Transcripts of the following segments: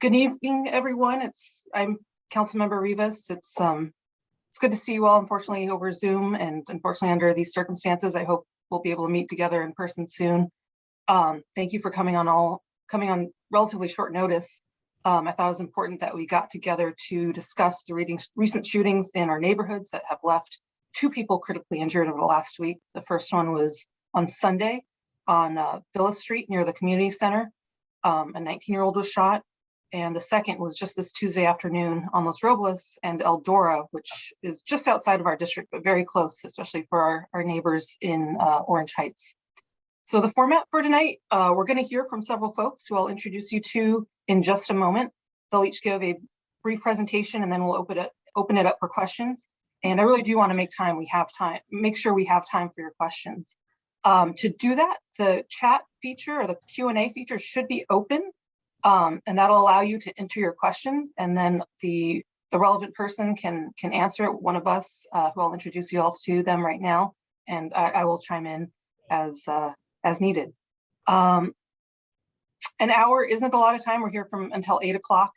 Good evening, everyone. I'm Councilmember Rivas. It's good to see you all, unfortunately, over Zoom, and unfortunately under these circumstances. I hope we'll be able to meet together in person soon. Thank you for coming on relatively short notice. I thought it was important that we got together to discuss the recent shootings in our neighborhoods that have left 2 people critically injured over the last week. The first one was on Sunday on Villa Street near the community center. A 19-year-old was shot. And the second was just this Tuesday afternoon on Los Robles and Eldora, which is just outside of our district, but very close, especially for our neighbors in Orange Heights. So the format for tonight, we're going to hear from several folks who I'll introduce you to in just a moment. They'll each give a brief presentation, and then we'll open it up for questions. And I really do want to make sure we have time for your questions. To do that, the chat feature or the Q&A feature should be open. And that'll allow you to enter your questions, and then the relevant person can answer it. One of us, who I'll introduce you all to them right now, and I will chime in as needed. An hour isn't a lot of time. We're here until 8 o'clock,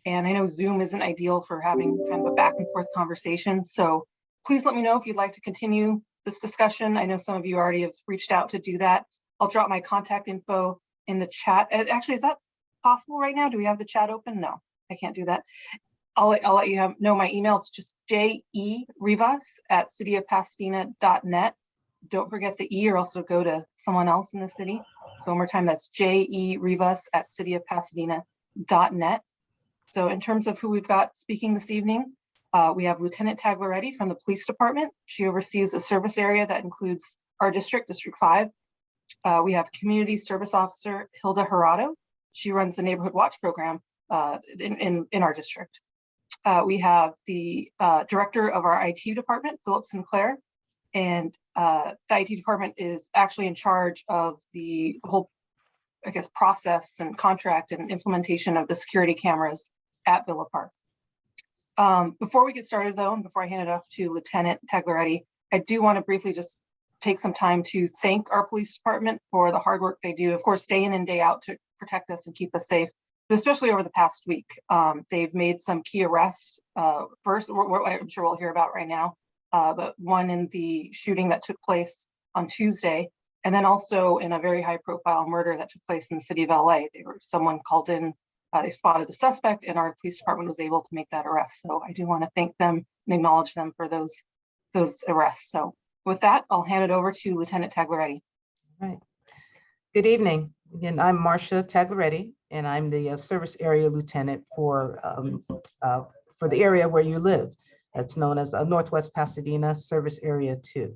and I know Zoom isn't ideal for having kind of a back and forth conversation. So please let me know if you'd like to continue this discussion. I know some of you already have reached out to do that. I'll drop my contact info in the chat. Actually, is that possible right now? Do we have the chat open? No, I can't do that. I'll let you know my email. It's just jerivas@cityofpasadena.net. Don't forget the E, or else it'll go to someone else in the city. So one more time, that's jerivas@cityofpasadena.net. So in terms of who we've got speaking this evening, we have Lieutenant Tagliaretti from the Police Department. She oversees a service area that includes our district, District 5. We have Community Service Officer Hilda Gerardo. She runs the Neighborhood Watch program in our district. We have the director of our IT department, Philip Sinclair, and the IT department is actually in charge of the whole, I guess, process and contract and implementation of the security cameras at Villa Parke. Before we get started, though, and before I hand it off to Lieutenant Tagliaretti, I do want to briefly just take some time to thank our police department for the hard work they do, of course, day in and day out to protect us and keep us safe, but especially over the past week. They've made some key arrests. First, I'm sure we'll hear about right now, but one in the shooting that took place on Tuesday, and then also in a very high profile murder that took place in the city of LA. Someone called in, they spotted the suspect, and our police department was able to make that arrest. So I do want to thank them and acknowledge them for those arrests. So with that, I'll hand it over to Lieutenant Tagliaretti. All right. Good evening. Again, I'm Marcia Tagliaretti, and I'm the service area lieutenant for the area where you live. That's known as Northwest Pasadena Service Area 2.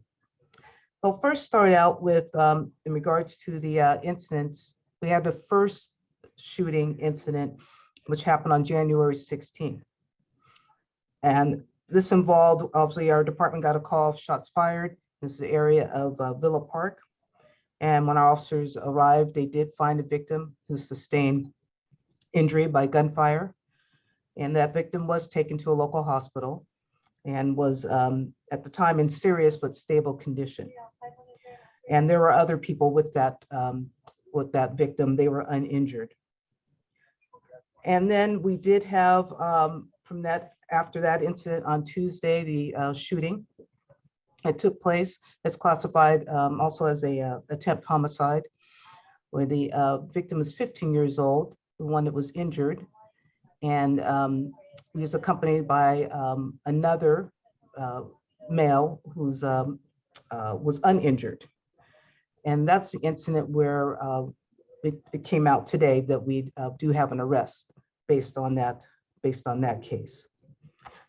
We'll first start out with, in regards to the incidents, we had the first shooting incident, which happened on January 16th. And this involved, obviously, our department got a call of shots fired. This is the area of Villa Parke. And when our officers arrived, they did find a victim who sustained injury by gunfire. And that victim was taken to a local hospital and was at the time in serious but stable condition. And there were other people with that victim. They were uninjured. And then we did have after that incident on Tuesday, the shooting. It took place. It's classified also as a attempt homicide, where the victim is 15 years old, the one that was injured, and he was accompanied by another male who's was uninjured. And that's the incident where it came out today that we do have an arrest based on that case.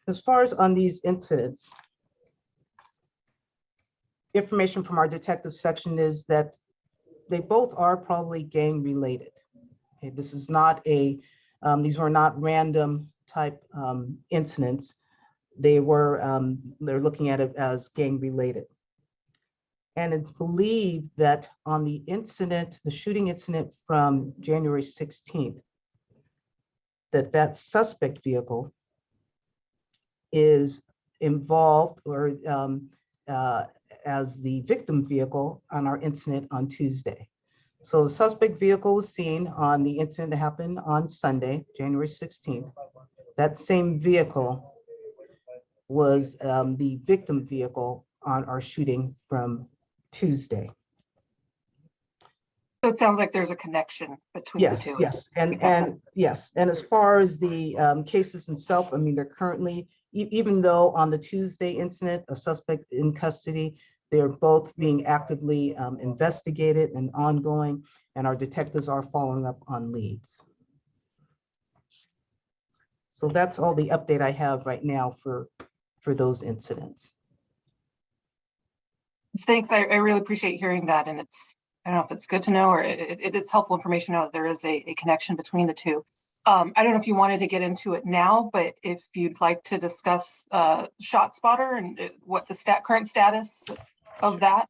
As far as on these incidents, information from our detective section is that they both are probably gang related. Okay, this is not these were not random type incidents. They're looking at it as gang related. And it's believed that on the shooting incident from January 16th, that suspect vehicle is involved or as the victim vehicle on our incident on Tuesday. So the suspect vehicle was seen on the incident that happened on Sunday, January 16th. That same vehicle was the victim vehicle on our shooting from Tuesday. So it sounds like there's a connection between the Yes, two. yes, and yes, and as far as the cases themselves, I mean, they're currently, even though on the Tuesday incident, a suspect in custody, they're both being actively investigated and ongoing, and our detectives are following up on leads. So that's all the update I have right now for those incidents. Thanks. I really appreciate hearing that. And I don't know if it's good to know or it is helpful information to know that there is a connection between the two. I don't know if you wanted to get into it now, but if you'd like to discuss Shotspotter and what the current status of that.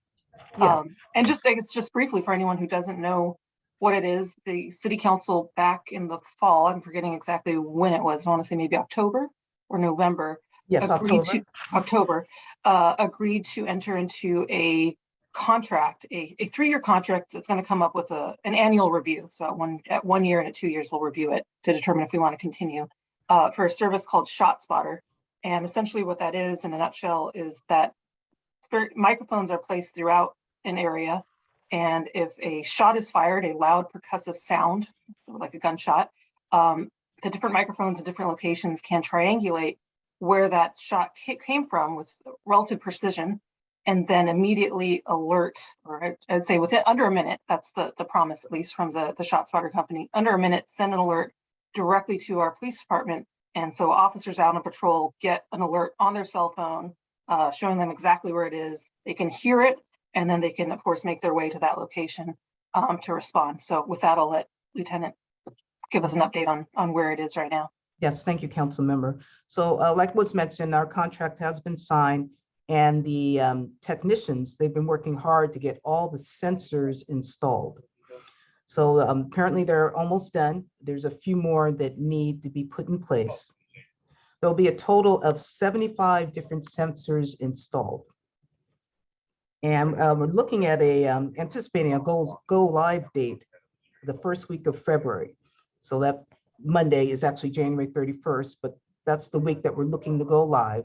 Yeah. And just, I guess, just briefly for anyone who doesn't know what it is, the city council back in the fall, I'm forgetting exactly when it was, I want to say maybe October or November. Yes, October, agreed to enter into a contract, a 3-year contract that's going to come up with an annual review. So at 1 year and at 2 years, we'll review it to determine if we want to continue for a service called Shotspotter. And essentially what that is in a nutshell is that microphones are placed throughout an area. And if a shot is fired, a loud percussive sound, so like a gunshot, the different microphones in different locations can triangulate where that shot came from with relative precision, and then immediately alert, or I'd say within under a minute, that's the promise, at least from the Shotspotter company, under a minute, send an alert directly to our police department. And so officers out on patrol get an alert on their cell phone, showing them exactly where it is. They can hear it, and then they can, of course, make their way to that location to respond. So with that, I'll let Lieutenant give us an update on where it is right now. Yes, thank you, council member. So like was mentioned, our contract has been signed, and the technicians, they've been working hard to get all the sensors installed. So apparently they're almost done. There's a few more that need to be put in place. There'll be a total of 75 different sensors installed. And we're looking at anticipating a go live date the first week of February. So that Monday is actually January 31st, but that's the week that we're looking to go live.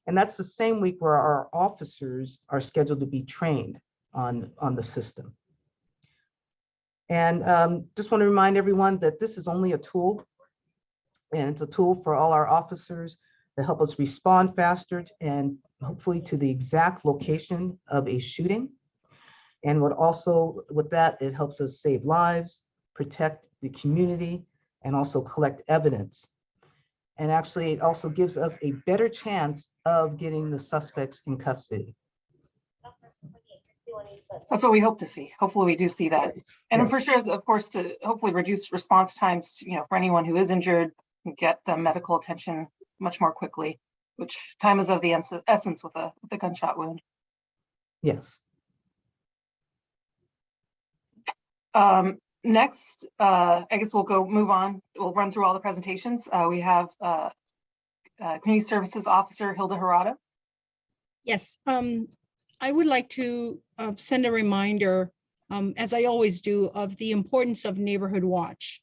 And that's the same week where our officers are scheduled to be trained on the system. And just want to remind everyone that this is only a tool, and it's a tool for all our officers to help us respond faster and hopefully to the exact location of a shooting. And with that, it helps us save lives, protect the community, and also collect evidence. And actually, it also gives us a better chance of getting the suspects in custody. That's what we hope to see. Hopefully we do see that. And Yeah. for sure, of course, to hopefully reduce response times to, for anyone who is injured, get the medical attention much more quickly, which time is of the essence with a gunshot wound. Yes. Next, I guess we'll move on. We'll run through all the presentations. We have Community Services Officer Hilda Harada. Yes, I would like to send a reminder, as I always do, of the importance of Neighborhood Watch.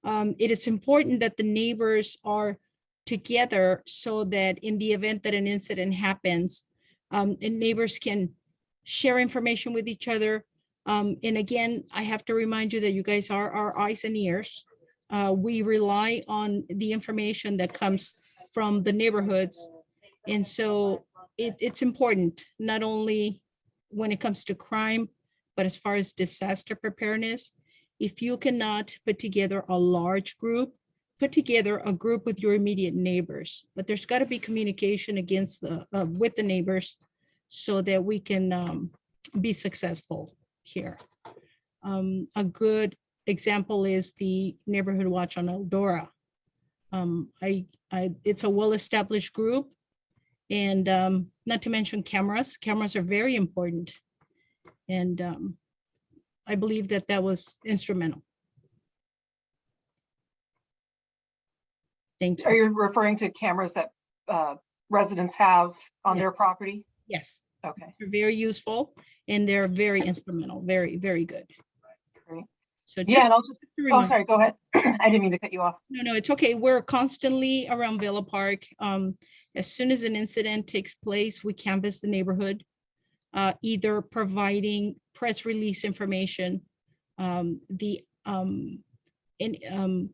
It is important that the neighbors are together so that in the event that an incident happens, and neighbors can share information with each other. And again, I have to remind you that you guys are our eyes and ears. We rely on the information that comes from the neighborhoods. And so it's important, not only when it comes to crime, but as far as disaster preparedness. If you cannot put together a large group, put together a group with your immediate neighbors. But there's got to be communication with the neighbors so that we can be successful here. A good example is the Neighborhood Watch on Eldora. It's a well-established group, and not to mention cameras. Cameras are very important, and I believe that was instrumental. Thank you. Are you referring to cameras that residents have on their property? Yes. Okay. They're very useful, and they're very instrumental, very, very good. Great. So Yeah, just and I'll just, a oh, reminder. sorry, go ahead. I didn't mean to cut you off. No, it's okay. We're constantly around Villa Parke. As soon as an incident takes place, we canvass the neighborhood, either providing press release information,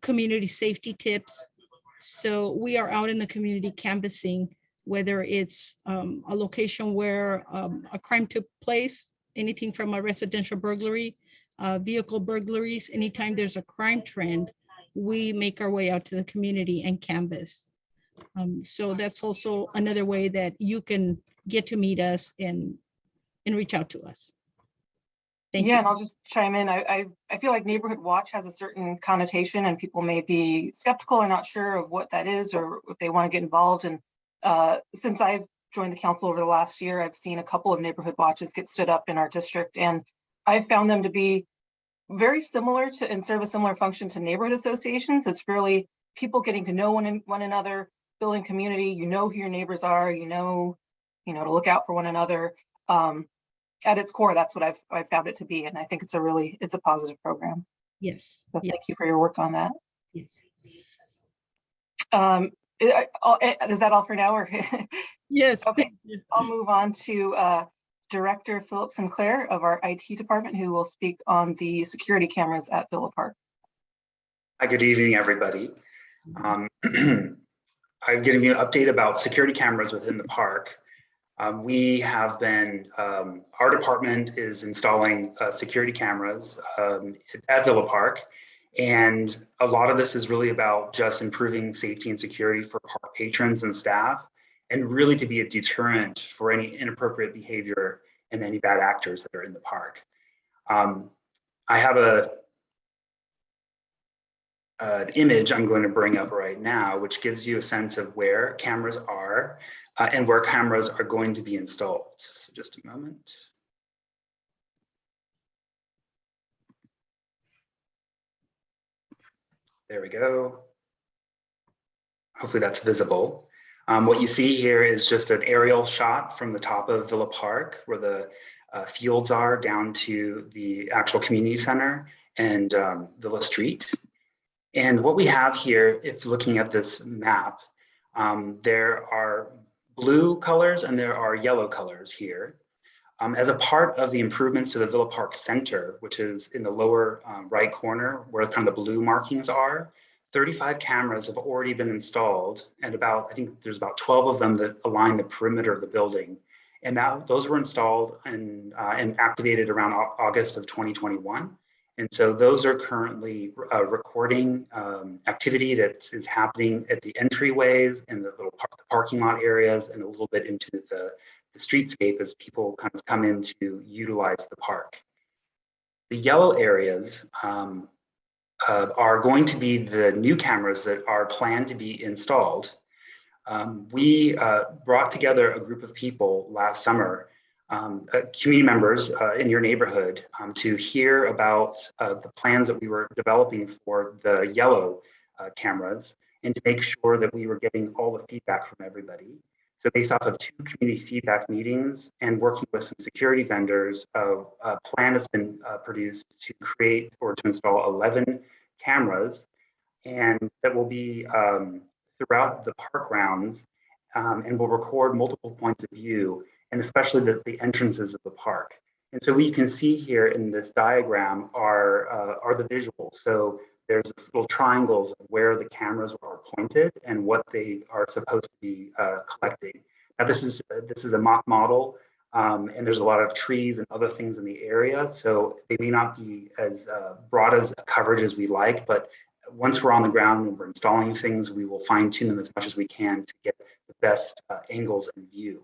community safety tips. So we are out in the community canvassing, whether it's a location where a crime took place, anything from a residential burglary, vehicle burglaries, anytime there's a crime trend, we make our way out to the community and canvass. So that's also another way that you can get to meet us and reach out to us. Thank Yeah, you. and I'll just chime in. I feel like neighborhood watch has a certain connotation and people may be skeptical or not sure of what that is or if they want to get involved. And since I've joined the council over the last year, I've seen a couple of neighborhood watches get stood up in our district, and I've found them to be very similar to and serve a similar function to neighborhood associations. It's really people getting to know one another, building community. You know who your neighbors are. You know to look out for one another. At its core, that's what I've found it to be, and I think it's a positive program. Yes. So Yeah. thank you for your work on that. Yes. Is that all for now? Or Yes. Okay. Thank you. I'll move on to Director Philip Sinclair of our IT department, who will speak on the security cameras at Villa Parke. Hi, good evening, everybody. I'm giving you an update about security cameras within the park. We have been, our department is installing security cameras at Villa Parke. And a lot of this is really about just improving safety and security for park patrons and staff, and really to be a deterrent for any inappropriate behavior and any bad actors that are in the park. I have an image I'm going to bring up right now, which gives you a sense of where cameras are and where cameras are going to be installed. So just a moment. There we go. Hopefully that's visible. What you see here is just an aerial shot from the top of Villa Parke, where the fields are, down to the actual community center and Villa Street. And what we have here, if looking at this map, there are blue colors and there are yellow colors here. As a part of the improvements to the Villa Parke Center, which is in the lower right corner where kind of the blue markings are, 35 cameras have already been installed, and I think there's about 12 of them that align the perimeter of the building. And those were installed and activated around August of 2021. And so those are currently recording activity that is happening at the entryways and the little parking lot areas and a little bit into the streetscape as people kind of come in to utilize the park. The yellow areas are going to be the new cameras that are planned to be installed. We brought together a group of people last summer, community members in your neighborhood, to hear about the plans that we were developing for the yellow cameras, and to make sure that we were getting all the feedback from everybody. So based off of 2 community feedback meetings and working with some security vendors, a plan has been produced to create or to install 11 cameras, and that will be throughout the park grounds, and will record multiple points of view, and especially the entrances of the park. And so what you can see here in this diagram are the visuals. So there's this little triangles of where the cameras are pointed and what they are supposed to be collecting. Now this is a mock model, and there's a lot of trees and other things in the area, so they may not be as broad as coverage as we like, but once we're on the ground and we're installing things, we will fine tune them as much as we can to get the best angles and view.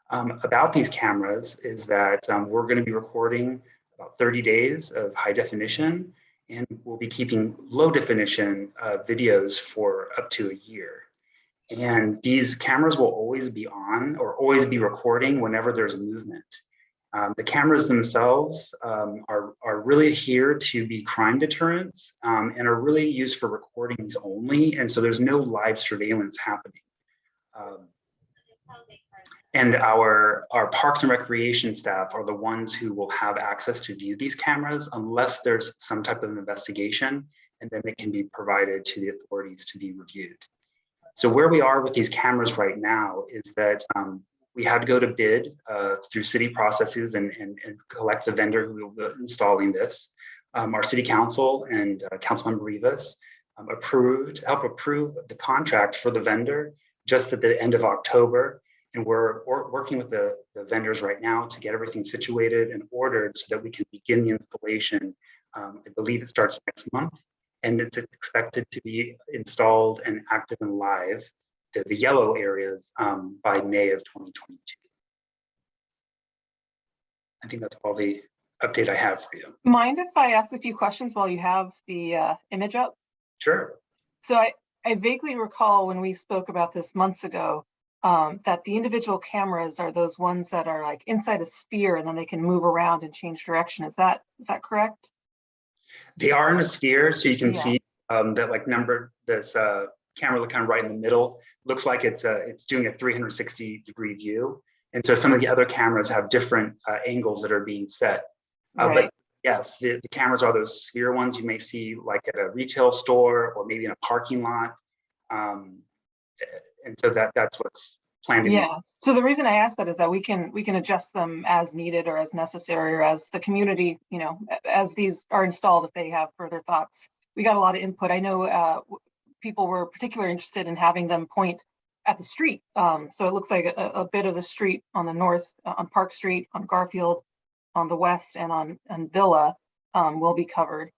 About these cameras is that we're going to be recording about 30 days of high definition, and we'll be keeping low definition videos for up to a year. And these cameras will always be on or always be recording whenever there's movement. The cameras themselves are really here to be crime deterrents, and are really used for recordings only. And so there's no live surveillance happening. And our Parks and Recreation staff are the ones who will have access to view these cameras unless there's some type of investigation, and then they can be provided to the authorities to be reviewed. So where we are with these cameras right now is that we had to go to bid through city processes and collect the vendor who will be installing this. Our city council and Councilmember Rivas helped approve the contract for the vendor just at the end of October. And we're working with the vendors right now to get everything situated and ordered so that we can begin the installation. I believe it starts next month, and it's expected to be installed and active and live, the yellow areas, by May of 2022. I think that's all the update I have for you. Mind if I ask a few questions while you have the image up? Sure. So I vaguely recall when we spoke about this months ago, that the individual cameras are those ones that are like inside a sphere and then they can move around and change direction. Is that correct? They are in a sphere, so you can see that like this camera kind of right in the middle looks like it's doing a 360-degree view, and so some of the other cameras have different angles that are being set. Right. But yes, the cameras are those sphere ones you may see like at a retail store or maybe in a parking lot. And so that's what's planned. Yeah. So the reason I asked that is that we can adjust them as needed or as necessary, or as the community, as these are installed, if they have further thoughts. We got a lot of input. I know people were particularly interested in having them point at the street. So it looks like a bit of the street on the north, on Park Street, on Garfield, on the west, and on Villa will be covered.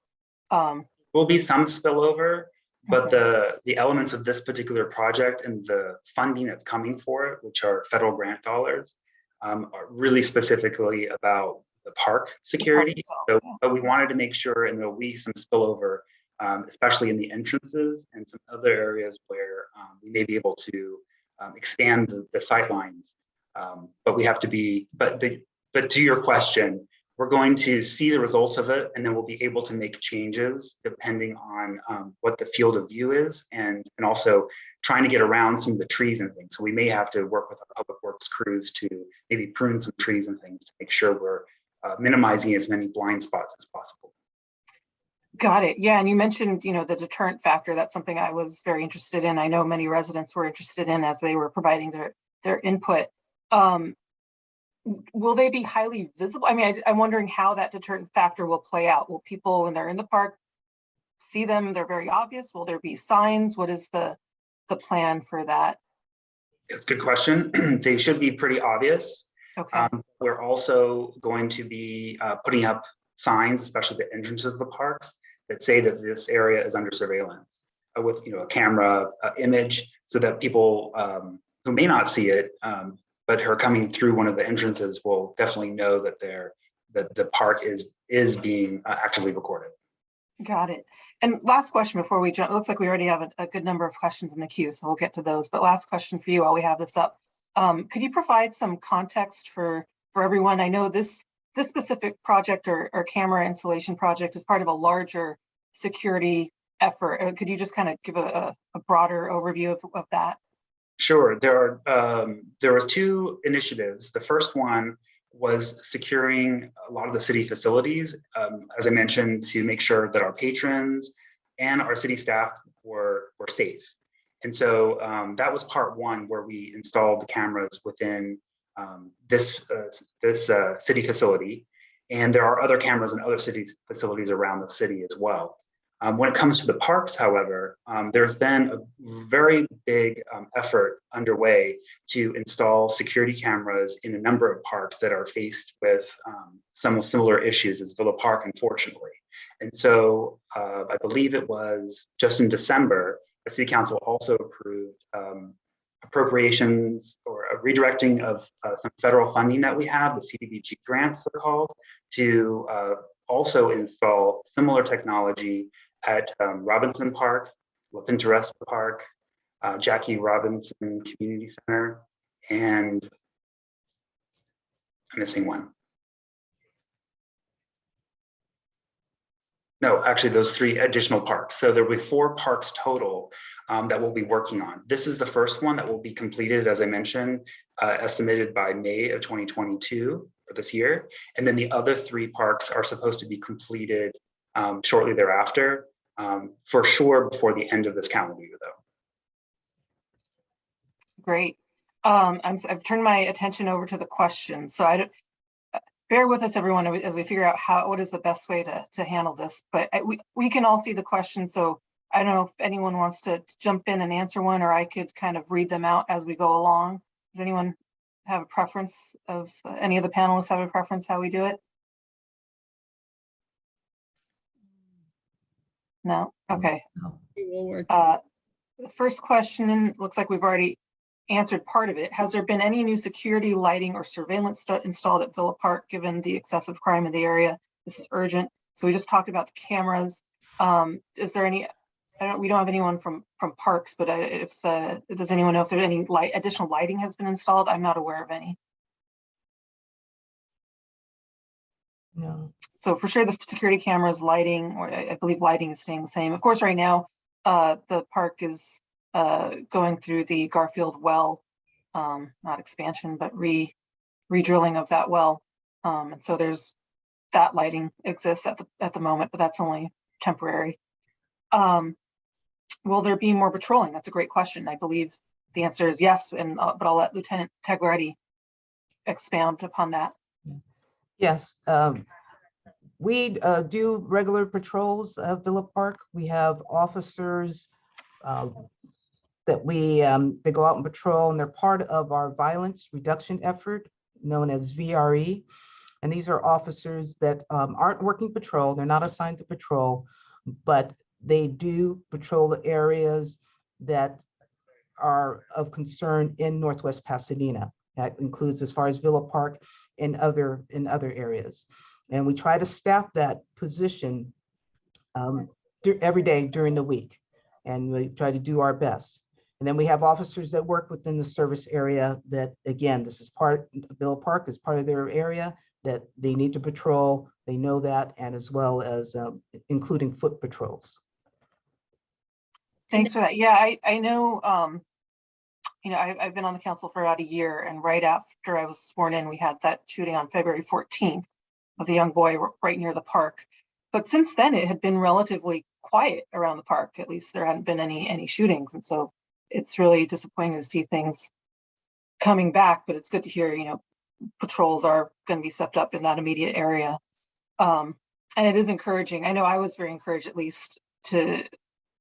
Will be some spillover. But the elements of this particular project and the funding that's coming for it, which are federal grant dollars, are really specifically about the park security. But we wanted to make sure, and there'll be some spillover, especially in the entrances and some other areas where we may be able to expand the sight lines. But we have to be, but to your question, we're going to see the results of it, and then we'll be able to make changes depending on what the field of view is, and also trying to get around some of the trees and things. So we may have to work with our public works crews to maybe prune some trees and things to make sure we're minimizing as many blind spots as possible. Got it. Yeah, and you mentioned, the deterrent factor. That's something I was very interested in. I know many residents were interested in as they were providing their input. Will they be highly visible? I mean, I'm wondering how that deterrent factor will play out. Will people, when they're in the park, see them? They're very obvious. Will there be signs? What is the plan for that? It's a good question. They should be pretty obvious. Okay. We're also going to be putting up signs, especially the entrances of the parks, that say that this area is under surveillance with a camera image, so that people who may not see it but who are coming through one of the entrances will definitely know that the park is being actively recorded. Got it. And last question before we jump. It looks like we already have a good number of questions in the queue, so we'll get to those. But last question for you while we have this up. Could you provide some context for everyone? I know this specific project or camera installation project is part of a larger security effort. Could you just kind of give a broader overview of that? Sure. There were two initiatives. The first one was securing a lot of the city facilities, as I mentioned, to make sure that our patrons and our city staff were safe. And so that was part one, where we installed the cameras within this city facility. And there are other cameras in other cities facilities around the city as well. When it comes to the parks, however, there's been a very big effort underway to install security cameras in a number of parks that are faced with some similar issues as Villa Parke, unfortunately. And so I believe it was just in December, the City Council also approved appropriations or a redirecting of some federal funding that we have, the CDBG grants they're called, to also install similar technology at Robinson Park, La Pintoresca Park, Jackie Robinson Community Center, and I'm missing one. No, actually those 3 additional parks. So there will be 4 parks total that we'll be working on. This is the first one that will be completed, as I mentioned, estimated by May of 2022 for this year. And then the other 3 parks are supposed to be completed shortly thereafter, for sure before the end of this calendar year, though. Great. I've turned my attention over to the questions. So bear with us, everyone, as we figure out what is the best way to handle this. But we can all see the questions. So I don't know if anyone wants to jump in and answer one, or I could kind of read them out as we go along. Does anyone have a preference of any of the panelists have a preference how we do it? No? Okay. It will work. The first question, looks like we've already answered part of it. Has there been any new security, lighting, or surveillance installed at Villa Parke, given the excessive crime in the area? This is urgent. So we just talked about the cameras. Is there any, we don't have anyone from parks, but does anyone know if there's any additional lighting has been installed? I'm not aware of any. No. So for sure, the security cameras, lighting, or I believe lighting is staying the same. Of course, right now, the park is going through the Garfield well, not expansion, but re-drilling of that well. And so there's that lighting exists at the moment, but that's only temporary. Will there be more patrolling? That's a great question. I believe the answer is yes, but I'll let Lieutenant Tagliaretti expound upon that. Yes, we do regular patrols at Villa Parke. We have officers that they go out and patrol, and they're part of our violence reduction effort known as VRE. And these are officers that aren't working patrol. They're not assigned to patrol, but they do patrol the areas that are of concern in Northwest Pasadena. That includes as far as Villa Parke and other areas. And we try to staff that position every day during the week. And we try to do our best. And then we have officers that work within the service area that, again, this is Villa Parke is part of their area that they need to patrol. They know that, and as well as including foot patrols. Thanks for that. Yeah, I know, I've been on the council for about a year, and right after I was sworn in, we had that shooting on February 14th of the young boy right near the park. But since then, it had been relatively quiet around the park. At least there hadn't been any shootings. And so it's really disappointing to see things coming back, but it's good to hear, patrols are going to be stepped up in that immediate area. And it is encouraging. I know I was very encouraged, at least,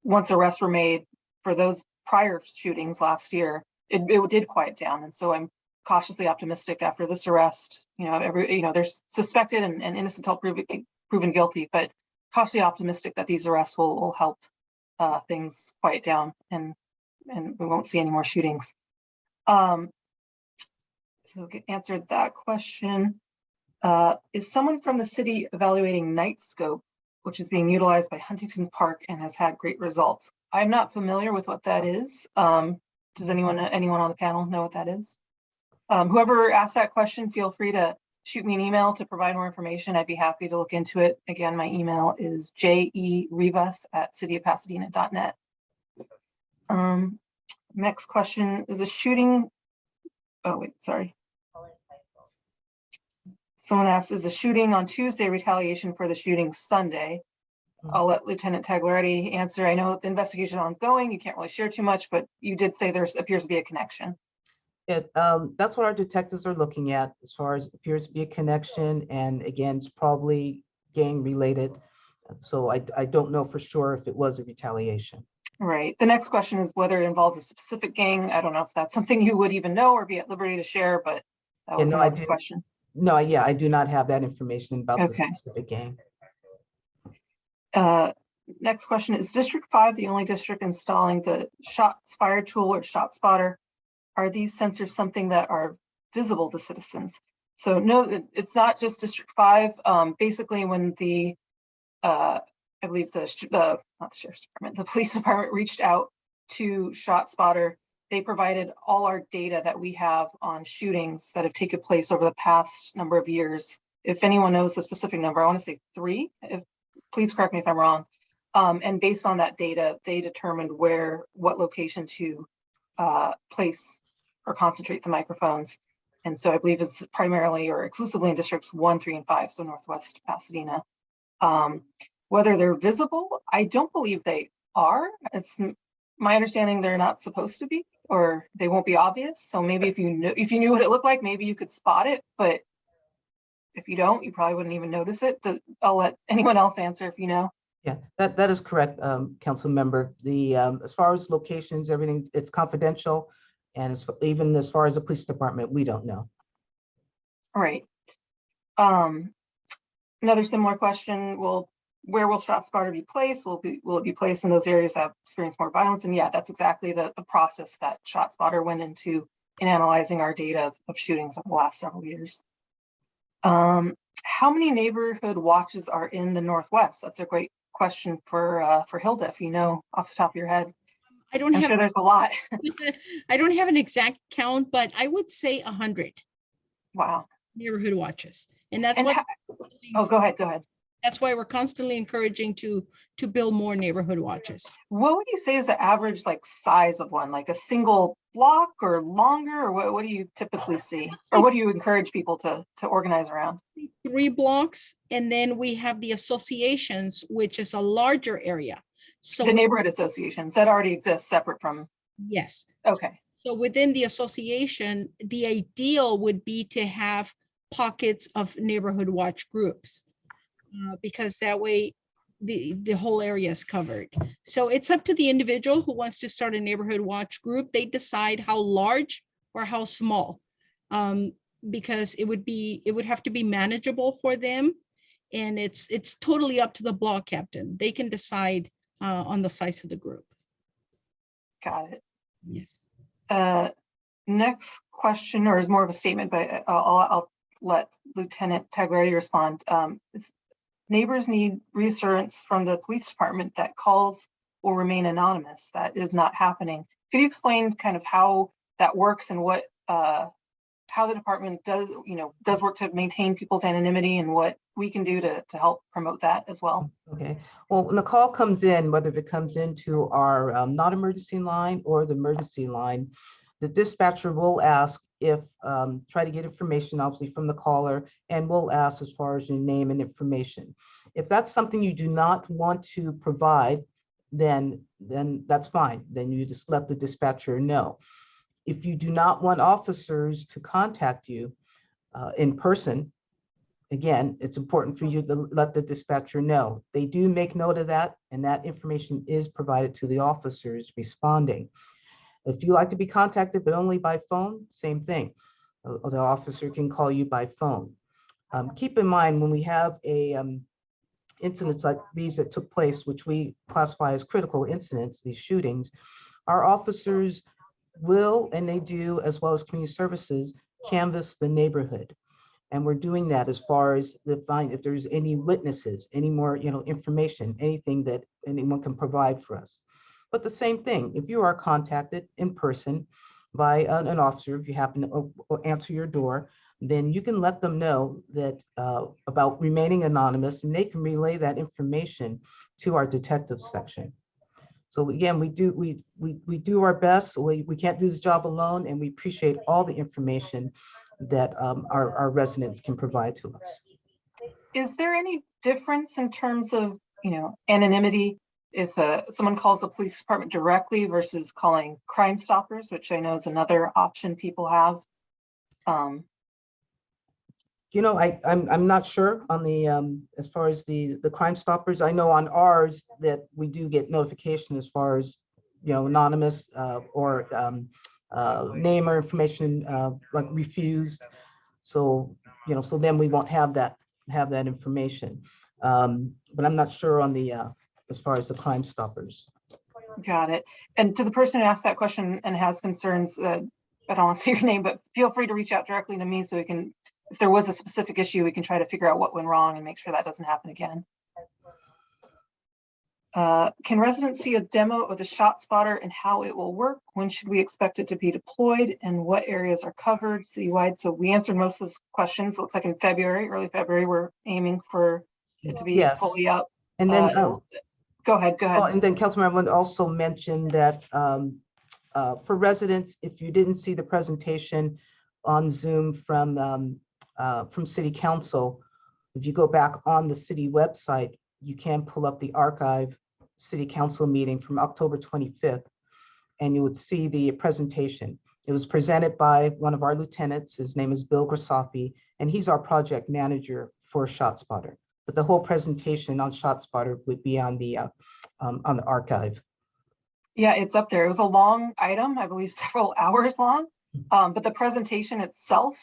once arrests were made for those prior shootings last year, it did quiet down. And so I'm cautiously optimistic after this arrest. There's suspected and innocent until proven guilty, but cautiously optimistic that these arrests will help things quiet down and we won't see any more shootings. So answered that question. Is someone from the city evaluating Night Scope, which is being utilized by Huntington Park and has had great results? I'm not familiar with what that is. Does anyone on the panel know what that is? Whoever asked that question, feel free to shoot me an email to provide more information. I'd be happy to look into it. Again, my email is jerivas@cityofpasadena.net. Next question is a shooting. Oh, wait, sorry. Someone asked, is the shooting on Tuesday retaliation for the shooting Sunday? I'll let Lieutenant Tagliaretti answer. I know the investigation is ongoing. You can't really share too much, but you did say there appears to be a connection. That's what our detectives are looking at, as far as appears to be a connection. And again, it's probably gang related. So I don't know for sure if it was a retaliation. Right. The next question is whether it involves a specific gang. I don't know if that's something you would even know or be at liberty to share, but that was another question. No, yeah, I do not have that information about the Okay. specific gang. Next question, is District 5 the only district installing the shots fired tool or Shotspotter? Are these sensors something that are visible to citizens? So no, it's not just District 5. Basically, when I believe not the Sheriff's Department, the Police Department reached out to Shotspotter, they provided all our data that we have on shootings that have taken place over the past number of years. If anyone knows the specific number, I want to say 3. Please correct me if I'm wrong. And based on that data, they determined what location to place or concentrate the microphones. And so I believe it's primarily or exclusively in districts 1, 3, and 5, so Northwest Pasadena. Whether they're visible, I don't believe they are. It's my understanding they're not supposed to be, or they won't be obvious. So maybe if you knew what it looked like, maybe you could spot it. But if you don't, you probably wouldn't even notice it. I'll let anyone else answer if you know. Yeah, that is correct, council member. The as far as locations, everything, it's confidential, and even as far as the police department, we don't know. All right. Another similar question: where will Shotspotter be placed? Will it be placed in those areas that have experienced more violence? And yeah, that's exactly the process that Shotspotter went into in analyzing our data of shootings over the last several years. How many neighborhood watches are in the Northwest? That's a great question for Hilda, if you know off the top of your head. I'm sure there's a lot. I don't have an exact count, but I would say 100 Wow. neighborhood watches. And that's what. Oh, go ahead. That's why we're constantly encouraging to build more neighborhood watches. What would you say is the average size of one, like a single block or longer, or what do you typically see? Or what do you encourage people to organize around? 3 blocks, and then we have the associations, which is a larger area. So the neighborhood associations that already exist separate from. Yes. Okay. So within the association, the ideal would be to have pockets of neighborhood watch groups, because that way the whole area is covered. So it's up to the individual who wants to start a neighborhood watch group. They decide how large or how small, because it would have to be manageable for them. And it's totally up to the block captain. They can decide on the size of the group. Got it. Yes. Next question, or is more of a statement, but I'll let Lieutenant Tagliaretti respond. Neighbors need reassurance from the police department that calls will remain anonymous. That is not happening. Could you explain kind of how that works and what how the department does work to maintain people's anonymity and what we can do to help promote that as well? Okay. Well, when the call comes in, whether it comes into our non-emergency line or the emergency line, the dispatcher will ask if try to get information obviously from the caller, and we'll ask as far as your name and information. If that's something you do not want to provide, then that's fine. Then you just let the dispatcher know. If you do not want officers to contact you in person, again, it's important for you to let the dispatcher know. They do make note of that, and that information is provided to the officers responding. If you like to be contacted, but only by phone, same thing. The officer can call you by phone. Keep in mind, when we have incidents like these that took place, which we classify as critical incidents, these shootings, our officers will, and they do, as well as community services, canvass the neighborhood. And we're doing that as far as if there's any witnesses, any more information, anything that anyone can provide for us. But the same thing, if you are contacted in person by an officer, if you happen to answer your door, then you can let them know that about remaining anonymous, and they can relay that information to our detective section. So again, we do our best. We can't do this job alone, and we appreciate all the information that our residents can provide to us. Is there any difference in terms of anonymity if someone calls the police department directly versus calling Crime Stoppers, which I know is another option people have? I'm not sure on the as far as the Crime Stoppers. I know on ours that we do get notification as far as anonymous or name or information like refused. So so then we won't have that information. But I'm not sure on the as far as the Crime Stoppers. Got it. And to the person who asked that question and has concerns, I don't want to say your name, but feel free to reach out directly to me so we can, if there was a specific issue, we can try to figure out what went wrong and make sure that doesn't happen again. Can residents see a demo of the Shotspotter and how it will work? When should we expect it to be deployed, and what areas are covered citywide? So we answered most of those questions. Looks like in February, early February, we're aiming for it to be fully up. And then go ahead. Oh, and then Councilmember also mentioned that for residents, if you didn't see the presentation on Zoom from City Council, if you go back on the city website, you can pull up the archive City Council meeting from October 25th, and you would see the presentation. It was presented by one of our lieutenants. His name is Bill Grisafi, and he's our project manager for Shotspotter. But the whole presentation on Shotspotter would be on the archive. Yeah, it's up there. It was a long item, I believe several hours long, but the presentation itself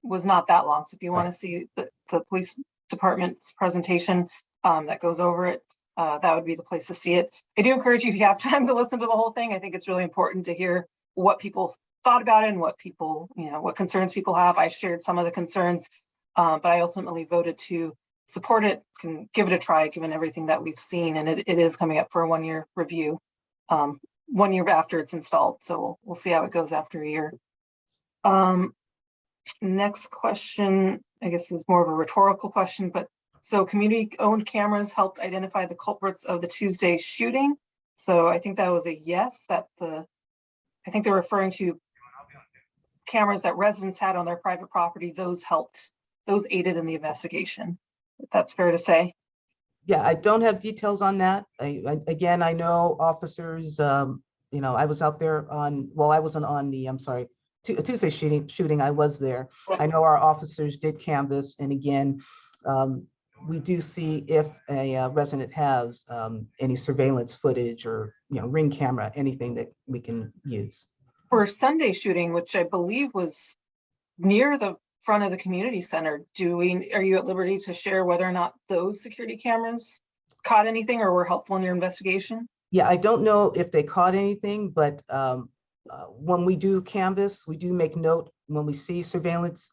was not that long. So if you want to see the police department's presentation that goes over it, that would be the place to see it. I do encourage you, if you have time, to listen to the whole thing. I think it's really important to hear what people thought about it and what people, what concerns people have. I shared some of the concerns, but I ultimately voted to support it, can give it a try, given everything that we've seen. And it is coming up for a 1-year review, 1 year after it's installed. So we'll see how it goes after a year. Next question, I guess, is more of a rhetorical question, but so community-owned cameras helped identify the culprits of the Tuesday shooting. So I think that was a yes, I think they're referring to cameras that residents had on their private property. Those aided in the investigation. If that's fair to say. Yeah, I don't have details on that. Again, I know officers, I was out there I wasn't on the, Tuesday shooting, I was there. I know our officers did canvass, and again, we do see if a resident has any surveillance footage or ring camera, anything that we can use. For Sunday shooting, which I believe was near the front of the community center, are you at liberty to share whether or not those security cameras caught anything or were helpful in your investigation? Yeah, I don't know if they caught anything, but when we do canvass, we do make note when we see surveillance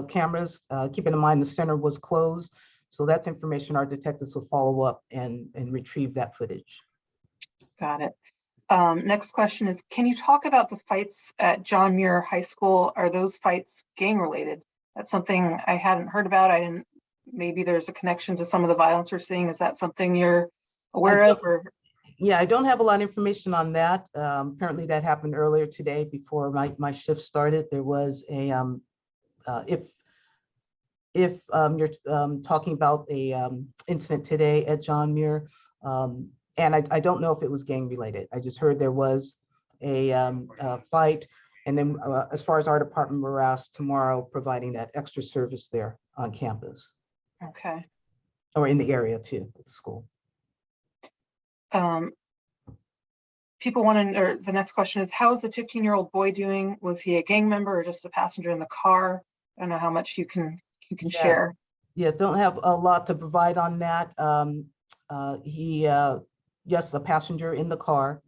cameras, keeping in mind the center was closed. So that's information our detectives will follow up and retrieve that footage. Got it. Next question is, can you talk about the fights at John Muir High School? Are those fights gang related? That's something I hadn't heard about. Maybe there's a connection to some of the violence we're seeing. Is that something you're aware of? Yeah, I don't have a lot of information on that. Apparently that happened earlier today before my shift started. There was a, if you're talking about a incident today at John Muir, and I don't know if it was gang related. I just heard there was a fight. And then as far as our department, we're asked tomorrow providing that extra service there on campus. Okay. Or in the area too, at the school. People want to, or the next question is, how is the 15-year-old boy doing? Was he a gang member or just a passenger in the car? I don't know how much you can share. Yeah, don't have a lot to provide on that. Yes, a passenger in the car.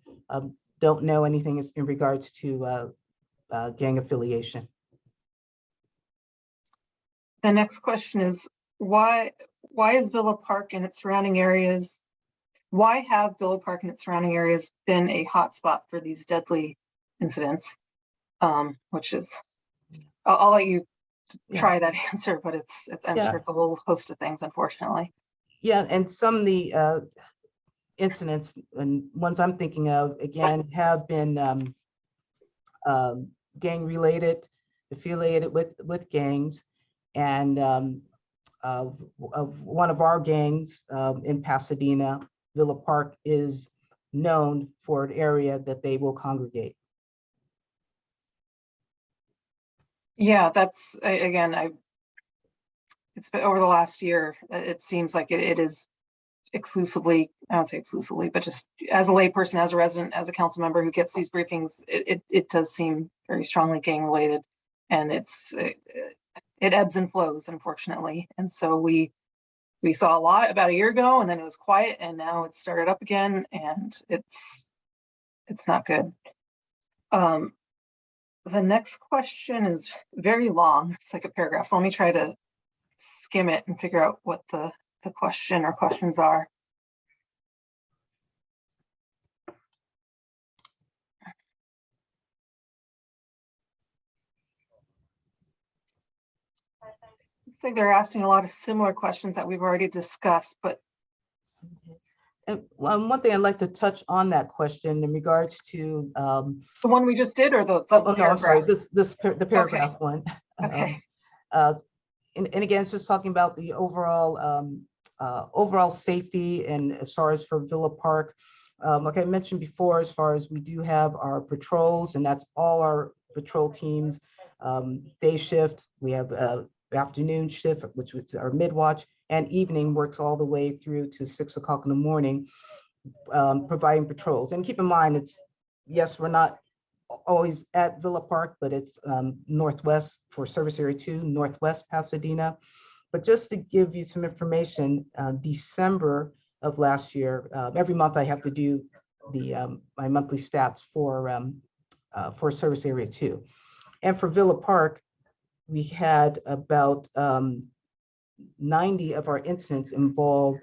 Don't know anything in regards to gang affiliation. The next question is, why is Villa Parke and its surrounding areas, why have Villa Parke and its surrounding areas been a hotspot for these deadly incidents? Which is, I'll let you try that answer, but I'm sure it's a whole host of things, unfortunately. Yeah, and some of the incidents and ones I'm thinking of, again, have been gang related, affiliated with gangs. And of one of our gangs in Pasadena, Villa Parke, is known for an area that they will congregate. Yeah, that's, again, it's been over the last year, it seems like it is exclusively, I don't say exclusively, but just as a layperson, as a resident, as a council member who gets these briefings, it does seem very strongly gang related, and it ebbs and flows, unfortunately. And so we saw a lot about a year ago, and then it was quiet, and now it's started up again, and it's not good. The next question is very long. It's like a paragraph. So let me try to skim it and figure out what the question or questions are. Looks like they're asking a lot of similar questions that we've already discussed, but And one thing I'd like to touch on that question in regards to, The one we just did, or the oh, no, I'm sorry, paragraph? the paragraph one. Okay. And again, it's just talking about the overall safety, and as far as for Villa Parke, like I mentioned before, as far as we do have our patrols, and that's all our patrol teams, day shift, we have afternoon shift, which is our mid-watch, and evening works all the way through to 6 o'clock in the morning, providing patrols. And keep in mind, it's, yes, we're not always at Villa Parke, but it's northwest for service area 2, northwest Pasadena. But just to give you some information, December of last year, every month I have to do the my monthly stats for service area 2. And for Villa Parke, we had about 90 of our incidents involved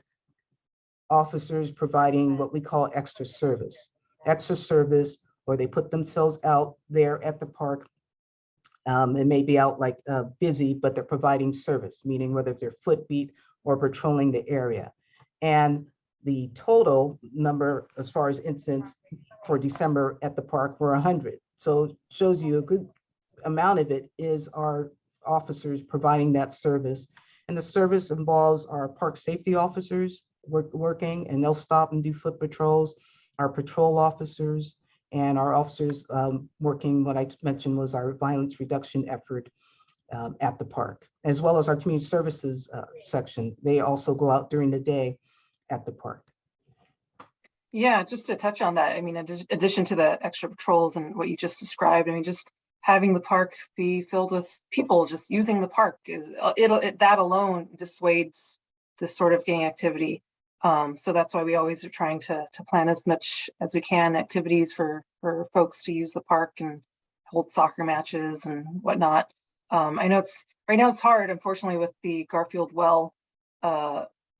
officers providing what we call extra service, or they put themselves out there at the park. It may be out like busy, but they're providing service, meaning whether they're foot beat or patrolling the area. And the total number as far as incidents for December at the park were 100. So it shows you a good amount of it is our officers providing that service. And the service involves our park safety officers working, and they'll stop and do foot patrols, our patrol officers, and our officers working, what I mentioned was our violence reduction effort at the park, as well as our community services section. They also go out during the day at the park. Yeah, just to touch on that, I mean, in addition to the extra patrols and what you just described, I mean, just having the park be filled with people just using the park is that alone dissuades this sort of gang activity. So that's why we always are trying to plan as much as we can activities for folks to use the park and hold soccer matches and whatnot. I know right now it's hard, unfortunately, with the Garfield Well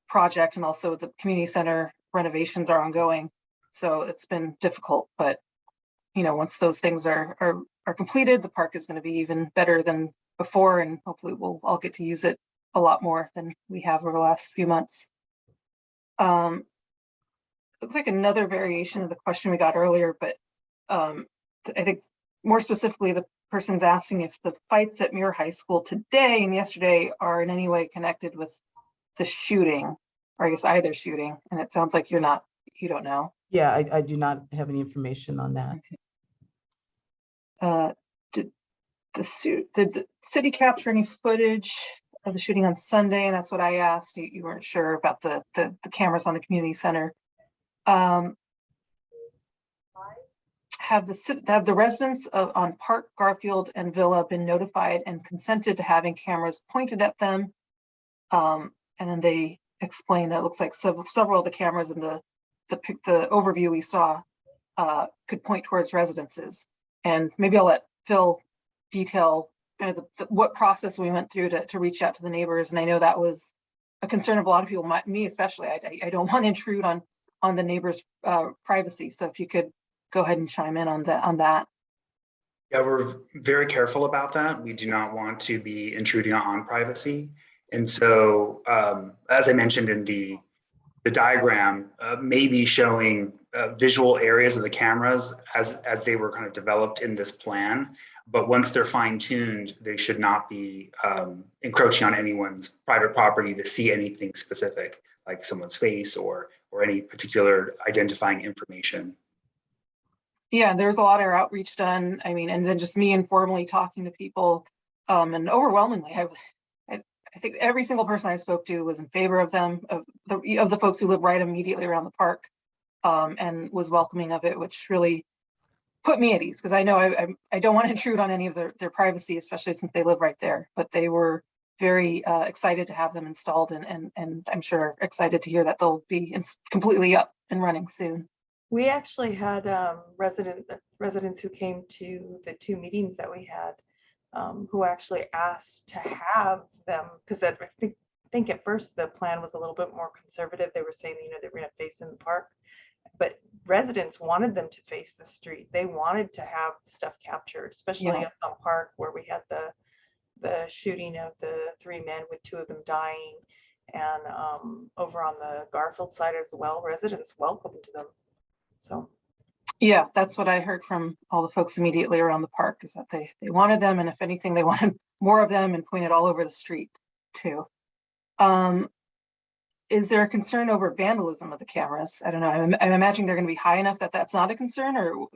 project, and also the community center renovations are ongoing. So it's been difficult, but you know, once those things are completed, the park is going to be even better than before, and hopefully we'll all get to use it a lot more than we have over the last few months. Looks like another variation of the question we got earlier, but I think more specifically, the person's asking if the fights at Muir High School today and yesterday are in any way connected with the shooting, or I guess either shooting. And it sounds like you don't know. Yeah, I do not have any information on that. Okay. Did the city capture any footage of the shooting on Sunday? And that's what I asked. You weren't sure about the cameras on the community center. Have the residents on Park, Garfield, and Villa been notified and consented to having cameras pointed at them? And then they explained that it looks like several of the cameras in the overview we saw could point towards residences. And maybe I'll let Phil detail kind of what process we went through to reach out to the neighbors. And I know that was a concern of a lot of people, me especially. I don't want to intrude on the neighbors' privacy. So if you could go ahead and chime in on that. Yeah, we're very careful about that. We do not want to be intruding on privacy. And so, as I mentioned in the diagram, maybe showing visual areas of the cameras as they were kind of developed in this plan. But once they're fine-tuned, they should not be encroaching on anyone's private property to see anything specific, like someone's face or any particular identifying information. Yeah, there's a lot of outreach done. I mean, and then just me informally talking to people, and overwhelmingly, I think every single person I spoke to was in favor of them, of the folks who live right immediately around the park, and was welcoming of it, which really put me at ease, because I know I don't want to intrude on any of their privacy, especially since they live right there. But they were very excited to have them installed, and I'm sure excited to hear that they'll be completely up and running soon. We actually had residents who came to the 2 meetings that we had, who actually asked to have them, because I think at first the plan was a little bit more conservative. They were saying, you know, they were going to face in the park, but residents wanted them to face the street. They wanted to have stuff captured, especially up on Park, where we had the shooting of the 3 men with 2 of them dying. And over on the Garfield side as well, residents welcomed them. So. Yeah, that's what I heard from all the folks immediately around the park, is that they wanted them, and if anything, they wanted more of them and pointed all over the street too. Is there a concern over vandalism of the cameras? I don't know. I'm imagining they're going to be high enough that that's not a concern, or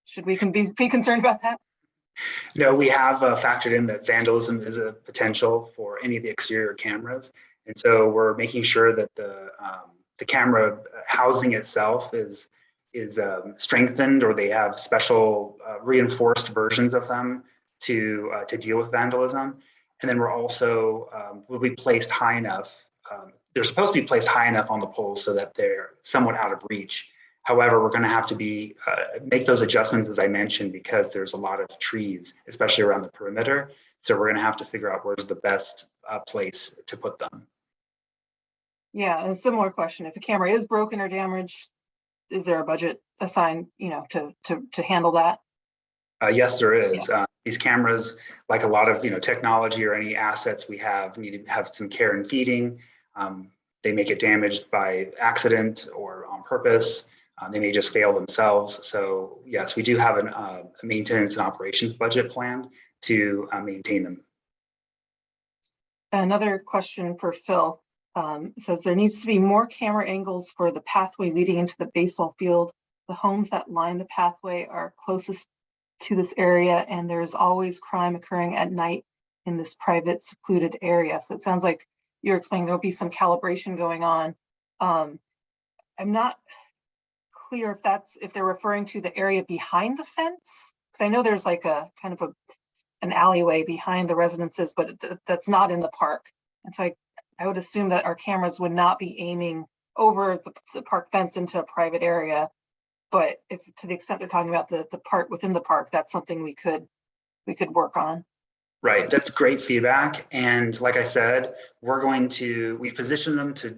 should we be concerned about that? No, we have factored in that vandalism is a potential for any of the exterior cameras. And so we're making sure that the camera housing itself is strengthened, or they have special reinforced versions of them to deal with vandalism. And then we're also will be placed high enough. They're supposed to be placed high enough on the poles so that they're somewhat out of reach. However, we're going to have to make those adjustments, as I mentioned, because there's a lot of trees, especially around the perimeter. So we're going to have to figure out where's the best place to put them. Yeah, a similar question. If a camera is broken or damaged, is there a budget assigned, to handle that? Yes, there is. These cameras, like a lot of technology or any assets we have, need to have some care and feeding. They may get damaged by accident or on purpose. They may just fail themselves. So yes, we do have a maintenance and operations budget plan to maintain them. Another question for Phil. Says there needs to be more camera angles for the pathway leading into the baseball field. The homes that line the pathway are closest to this area, and there's always crime occurring at night in this private secluded area. So it sounds like you're explaining there'll be some calibration going on. I'm not clear if they're referring to the area behind the fence, because I know there's like a kind of an alleyway behind the residences, but that's not in the park. And so I would assume that our cameras would not be aiming over the park fence into a private area. But if to the extent they're talking about the part within the park, that's something we could work on. Right, that's great feedback. And like I said, we've positioned them to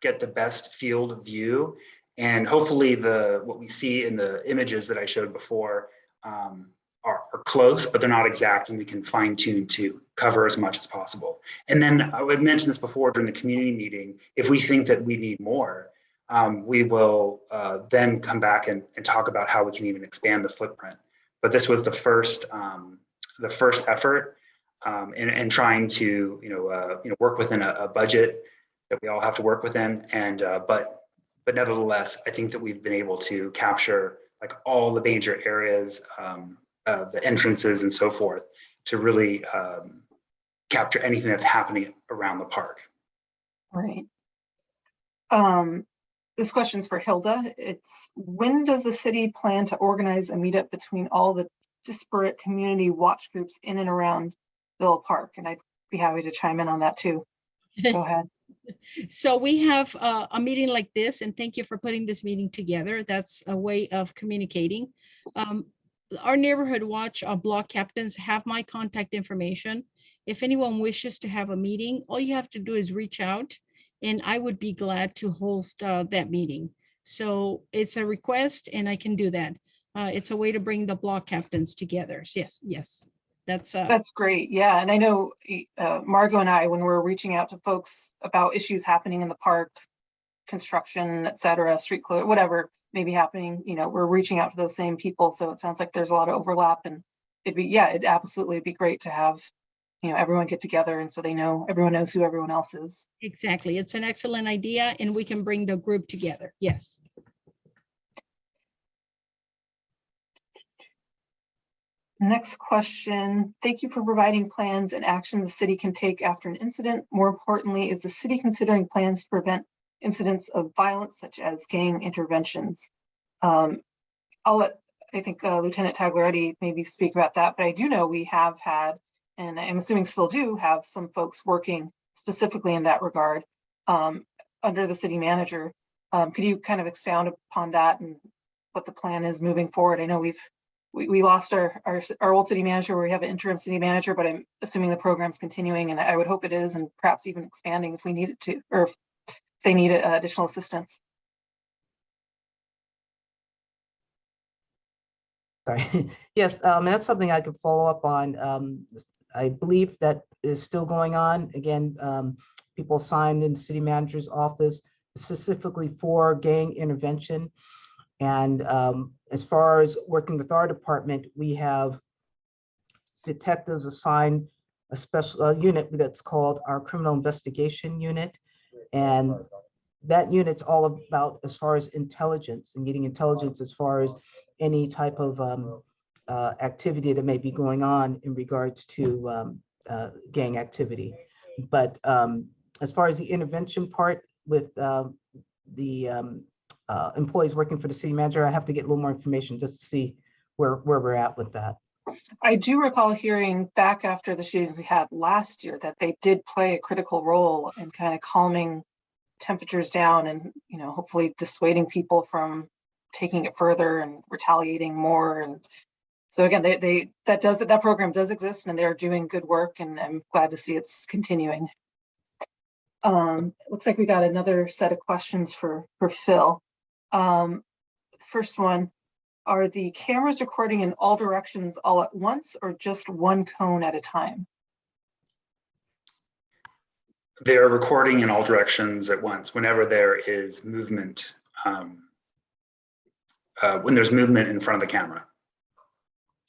get the best field view. And hopefully what we see in the images that I showed before are close, but they're not exact, and we can fine tune to cover as much as possible. And then I would mention this before during the community meeting, if we think that we need more, we will then come back and talk about how we can even expand the footprint. But this was the first effort in trying to work within a budget that we all have to work within. And but nevertheless, I think that we've been able to capture like all the major areas, the entrances and so forth, to really capture anything that's happening around the park. Right. This question's for Hilda. It's when does the city plan to organize a meetup between all the disparate community watch groups in and around Villa Parke? And I'd be happy to chime in on that too. Go ahead. So we have a meeting like this, and thank you for putting this meeting together. That's a way of communicating. Our neighborhood watch block captains have my contact information. If anyone wishes to have a meeting, all you have to do is reach out, and I would be glad to host that meeting. So it's a request, and I can do that. It's a way to bring the block captains together. Yes. That's great. Yeah. And I know Margot and I, when we're reaching out to folks about issues happening in the park, construction, et cetera, street closure, whatever may be happening, we're reaching out to those same people. So it sounds like there's a lot of overlap, and it'd absolutely be great to have, everyone get together. And so everyone knows who everyone else is. Exactly. It's an excellent idea, and we can bring the group together. Yes. Next question. Thank you for providing plans and action the city can take after an incident. More importantly, is the city considering plans to prevent incidents of violence such as gang interventions? I think Lieutenant Tagliaretti maybe speak about that, but I do know we have had, and I'm assuming still do have, some folks working specifically in that regard under the city manager. Could you kind of expound upon that and what the plan is moving forward? I know we lost our old city manager, where we have an interim city manager, but I'm assuming the program's continuing, and I would hope it is, and perhaps even expanding if we need it to, or if they need additional assistance. Sorry. Yes, and that's something I could follow up on. I believe that is still going on. Again, people assigned in the city manager's office specifically for gang intervention. And as far as working with our department, we have detectives assigned a special unit that's called our criminal investigation unit. And that unit's all about as far as intelligence and getting intelligence as far as any type of activity that may be going on in regards to gang activity. But as far as the intervention part with the employees working for the city manager, I have to get a little more information just to see where we're at with that. I do recall hearing back after the shootings we had last year that they did play a critical role in kind of calming temperatures down and, you know, hopefully dissuading people from taking it further and retaliating more. And so again, that program does exist and they're doing good work, and I'm glad to see it's continuing. Looks like we got another set of questions for Phil. First one, are the cameras recording in all directions all at once or just one cone at a time? They're recording in all directions at once whenever there is movement, when there's movement in front of the camera.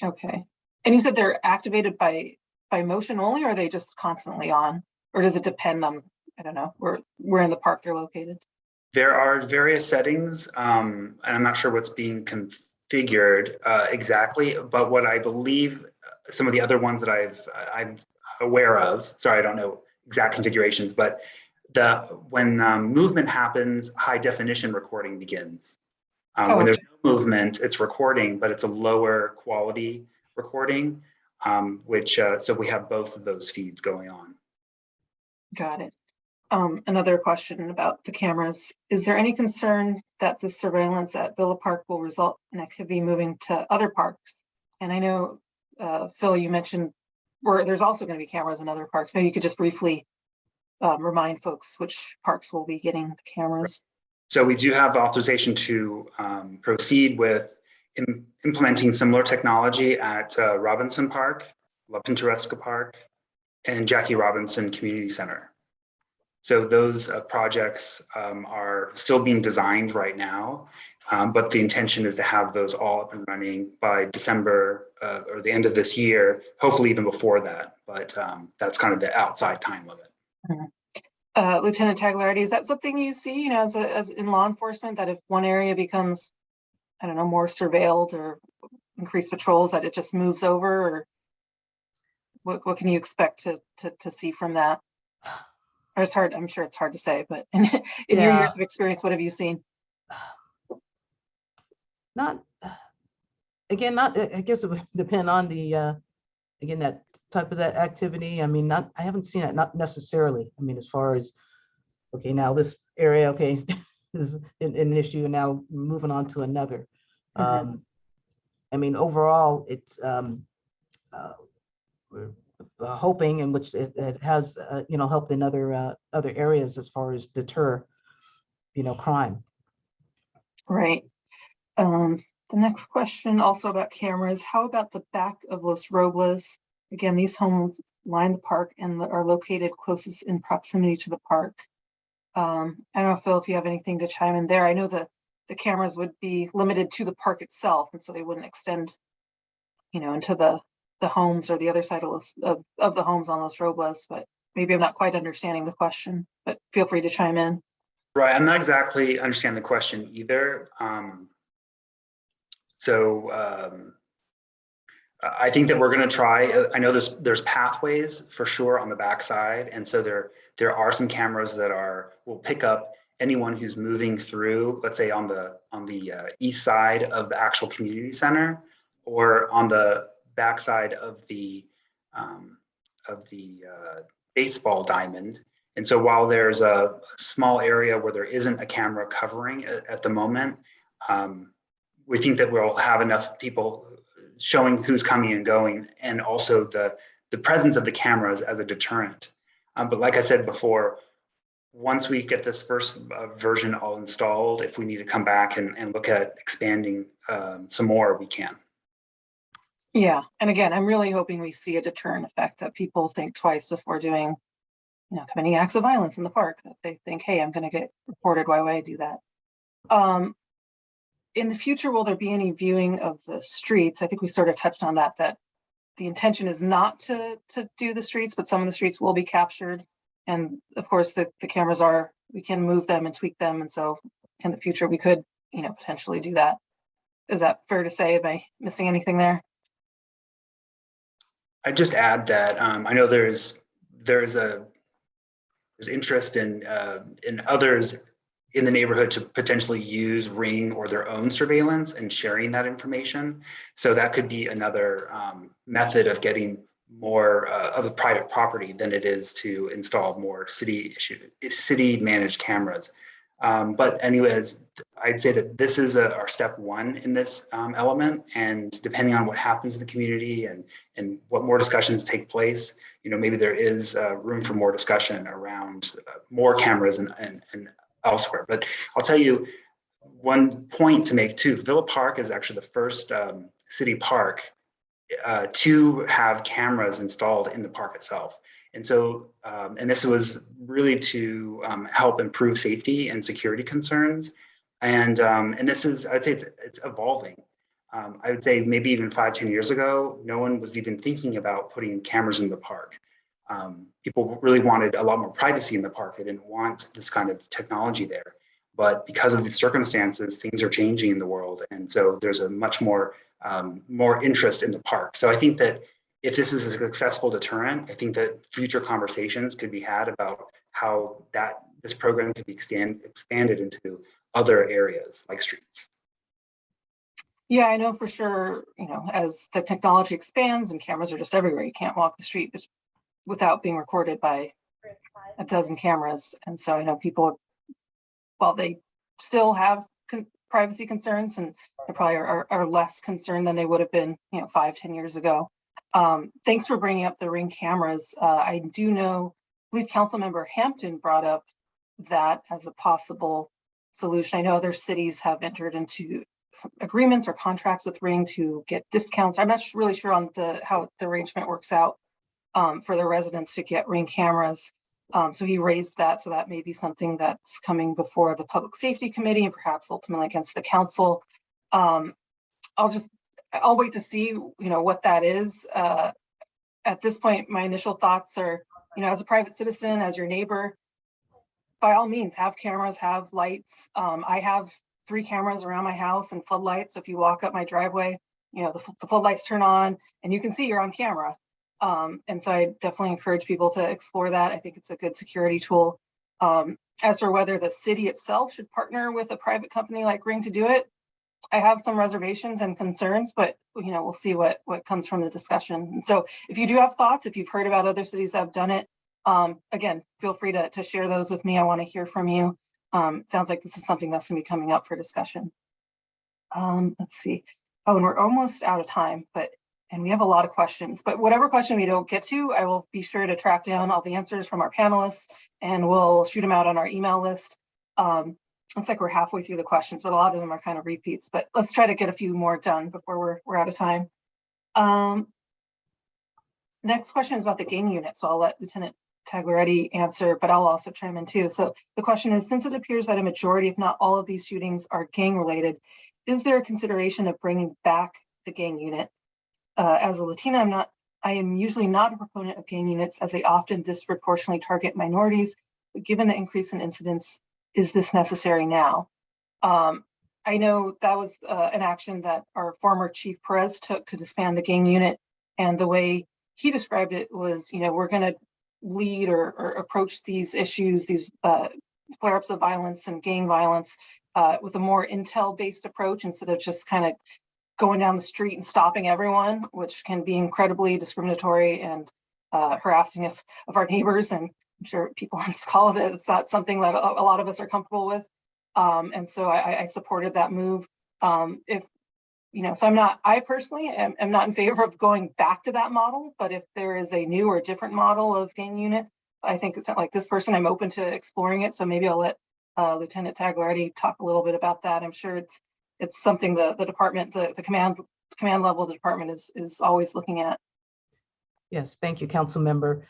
Okay. And you said they're activated by motion only, or are they just constantly on? Or does it depend on, I don't know, where in the park they're located? There are various settings, and I'm not sure what's being configured exactly, but what I believe some of the other ones that I'm aware of, sorry, I don't know exact configurations, but when movement happens, high definition recording begins. When there's no movement, it's recording, but it's a lower quality recording, so we have both of those feeds going on. Got it. Another question about the cameras. Is there any concern that the surveillance at Villa Parke will result in activity moving to other parks? And I know, Phil, you mentioned there's also going to be cameras in other parks. Maybe you could just briefly remind folks which parks will be getting the cameras. So we do have authorization to proceed with implementing similar technology at Robinson Park, La Pintoresca Park, and Jackie Robinson Community Center. So those projects are still being designed right now, but the intention is to have those all up and running by December or the end of this year, hopefully even before that, but that's kind of the outside time limit. Mm-hmm. Lieutenant Tagliardi, is that something you see, as in law enforcement, that if one area becomes, I don't know, more surveilled or increased patrols, that it just moves over, or what can you expect to see from that? Or it's hard, I'm sure it's hard to say, but in your years of experience, what have you seen? I guess it would depend on the, again, that type of that activity. I mean, I haven't seen it, not necessarily. I mean, as far as, okay, now this area, okay, is an issue, and now moving on to another. Mm-hmm. I mean, overall, it's, we're hoping, in which it has, helped in other areas as far as deter, crime. Right. The next question also about cameras. How about the back of Los Robles? Again, these homes line the park and are located closest in proximity to the park. I don't know, Phil, if you have anything to chime in there. I know the cameras would be limited to the park itself, and so they wouldn't extend, into the homes or the other side of the homes on Los Robles, but maybe I'm not quite understanding the question, but feel free to chime in. Right, I'm not exactly understanding the question either. I think that we're going to try. I know there's pathways for sure on the backside, and so there are some cameras that will pick up anyone who's moving through, let's say on the east side of the actual community center, or on the backside of the baseball diamond. And so while there's a small area where there isn't a camera covering at the moment, we think that we'll have enough people showing who's coming and going, and also the presence of the cameras as a deterrent. But like I said before, once we get this first version all installed, if we need to come back and look at expanding some more, we can. Yeah, and again, I'm really hoping we see a deterrent effect, that people think twice before doing, committing acts of violence in the park that they think, hey, I'm going to get reported. Why would I do that? In the future, will there be any viewing of the streets? I think we sort of touched on that the intention is not to do the streets, but some of the streets will be captured. And of course, the cameras we can move them and tweak them. And so in the future, we could, potentially do that. Is that fair to say? Am I missing anything there? I'd just add that I know there's interest in others in the neighborhood to potentially use Ring or their own surveillance and sharing that information. So that could be another method of getting more of the private property than it is to install more city managed cameras. But anyways, I'd say that this is our step one in this element, and depending on what happens in the community and what more discussions take place, maybe there is room for more discussion around more cameras and elsewhere. But I'll tell you one point to make too. Villa Parke is actually the first city park to have cameras installed in the park itself. And so, and this was really to help improve safety and security concerns. And this is, I'd say it's evolving. I would say maybe even 5-10 years ago, no one was even thinking about putting cameras in the park. People really wanted a lot more privacy in the park. They didn't want this kind of technology there. But because of the circumstances, things are changing in the world. And so there's a much more interest in the park. So I think that if this is a successful deterrent, I think that future conversations could be had about how this program could be expanded into other areas like streets. Yeah, I know for sure, as the technology expands and cameras are just everywhere, you can't walk the street without being recorded by a dozen cameras. And so I know people, while they still have privacy concerns, and they probably are less concerned than they would have been, 5-10 years ago. Thanks for bringing up the Ring cameras. I believe Councilmember Hampton brought up that as a possible solution. I know other cities have entered into some agreements or contracts with Ring to get discounts. I'm not really sure on how the arrangement works out for the residents to get Ring cameras. So he raised that, so that may be something that's coming before the Public Safety Committee and perhaps ultimately against the council. I'll wait to see, what that is. At this point, my initial thoughts are, as a private citizen, as your neighbor, by all means, have cameras, have lights. I have 3 cameras around my house and floodlights. So if you walk up my driveway, the floodlights turn on and you can see you're on camera. And so I definitely encourage people to explore that. I think it's a good security tool. As for whether the city itself should partner with a private company like Ring to do it, I have some reservations and concerns, but we'll see what comes from the discussion. And so if you do have thoughts, if you've heard about other cities that have done it, again, feel free to share those with me. I want to hear from you. It sounds like this is something that's going to be coming up for discussion. Let's see. Oh, and we're almost out of time, and we have a lot of questions, but whatever question we don't get to, I will be sure to track down all the answers from our panelists and we'll shoot them out on our email list. Looks like we're halfway through the questions, but a lot of them are kind of repeats, but let's try to get a few more done before we're out of time. Next question is about the gang unit. So I'll let Lieutenant Tagliaretti answer, but I'll also chime in too. So the question is, since it appears that a majority, if not all of these shootings are gang related, is there a consideration of bringing back the gang unit? As a Latina, I am usually not a proponent of gang units as they often disproportionately target minorities, but given the increase in incidents, is this necessary now? I know that was an action that our former Chief Perez took to disband the gang unit. And the way he described it was, we're going to lead or approach these issues, these flare-ups of violence and gang violence with a more intel-based approach instead of just kind of going down the street and stopping everyone, which can be incredibly discriminatory and harassing of our neighbors. And I'm sure people on this call that it's not something that a lot of us are comfortable with. And so I supported that move. So I personally am not in favor of going back to that model, but if there is a new or different model of gang unit, I think it's not like this person, I'm open to exploring it. So maybe I'll let Lieutenant Tagliaretti talk a little bit about that. I'm sure it's something the department, the command level of the department is always looking at. Yes, thank you, Council Member.